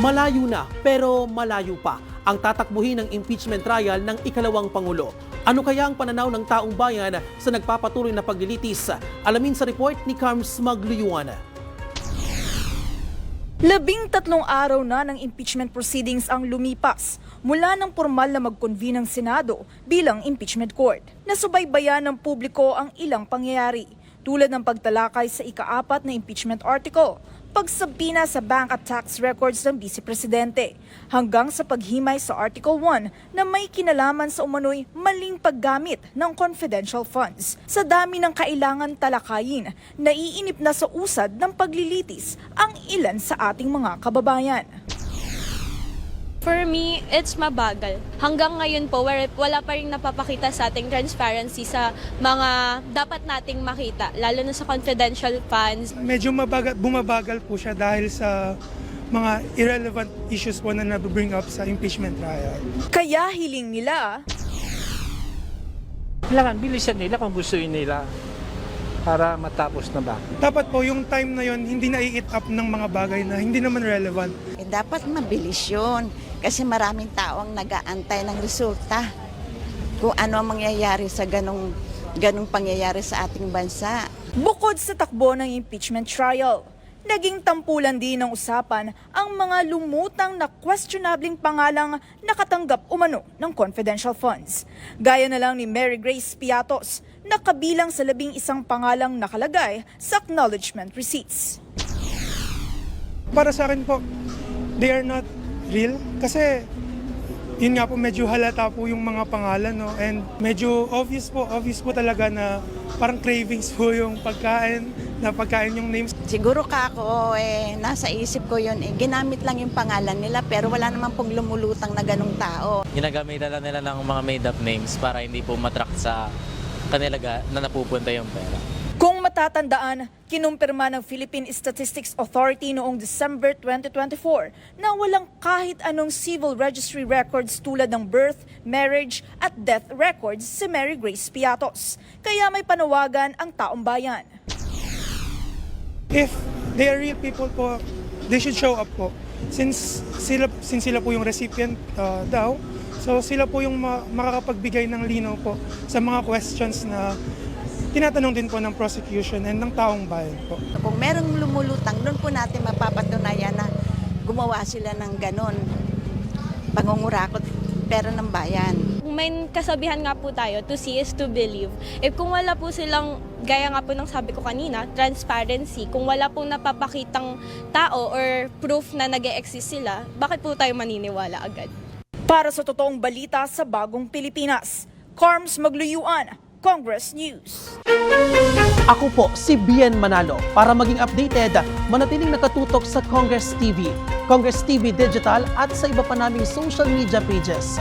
Malayo na pero malayo pa ang tatakbuhin ng impeachment trial ng ikalawang Pangulo. Ano kaya ang pananaw ng taong bayan sa nagpapatuloy na paglilitis? Alamin sa report ni Carms Magluyuan. 13 araw na ng impeachment proceedings ang lumipas mula ng formal na mag-convene ng Senado bilang impeachment court. Nasubaybayan ng publiko ang ilang pangyayari tulad ng pagtalakay sa ika-4 na impeachment article, pagsabina sa bank at tax records ng Vice Presidente, hanggang sa paghimay sa Article 1 na may kinalaman sa umano'y maling paggamit ng confidential funds. Sa dami ng kailangan talakayin, naiinip na sa usad ng paglilitis ang ilan sa ating mga kababayan. For me, it's mabagal. Hanggang ngayon po, wala pa rin napapakita sa ating transparency sa mga dapat nating makita, lalo na sa confidential funds. Medyo bumabagal po siya dahil sa mga irrelevant issues po na nabibring up sa impeachment trial. Kaya hiling nila, Kailangan bilisan nila kung gusto nila para matapos na ba. Dapat po yung time na yon hindi na-eat up ng mga bagay na hindi naman relevant. Dapat mabilis yun kasi maraming tao ang nag-aantay ng resulta kung ano ang mangyayari sa ganong pangyayari sa ating bansa. bukod sa takbo ng impeachment trial, naging tampulan din ng usapan ang mga lumutang na questionabling pangalang nakatanggap umano ng confidential funds. Gaya na lang ni Mary Grace Piatos na kabilang sa 11 pangalang nakalagay sa acknowledgement receipts. Para sa akin po, they are not real kasi yun nga po medyo halata po yung mga pangalan, no? And medyo obvious po talaga na parang cravings po yung pagkain yung names. Siguro ako nasa isip ko yun, ginamit lang yung pangalan nila pero wala naman pong lumulutang na ganong tao. Ginagamitan lang nila ng mga made-up names para hindi po matract sa kanila na napupunta yung pera. Kung matatandaan, kinumpirma ng Philippine Statistics Authority noong December 2024 na walang kahit anong civil registry records tulad ng birth, marriage at death records si Mary Grace Piatos. Kaya may panawagan ang taong bayan. If they are real people po, they should show up po. Since sila po yung recipient daw, so sila po yung makakapagbigay ng linaw po sa mga questions na tinatanong din po ng prosecution and ng taong bayan po. Kung merong lumulutang, doon po natin mapapatunayan na gumawa sila ng ganon. Pangungurakot pera ng bayan. May kasabihan nga po tayo, to see is to believe. If kung wala po silang, gaya nga po ng sabi ko kanina, transparency, kung wala po napapakitang tao or proof na nag-e-exist sila, bakit po tayo maniniwala agad? Para sa totoong balita sa Bagong Pilipinas, Carms Magluyuan, Congress News. Ako po si Bien Manalo. Para maging updated, manatiling nakatutok sa Congress TV, Congress TV Digital at sa iba pa naming social media pages.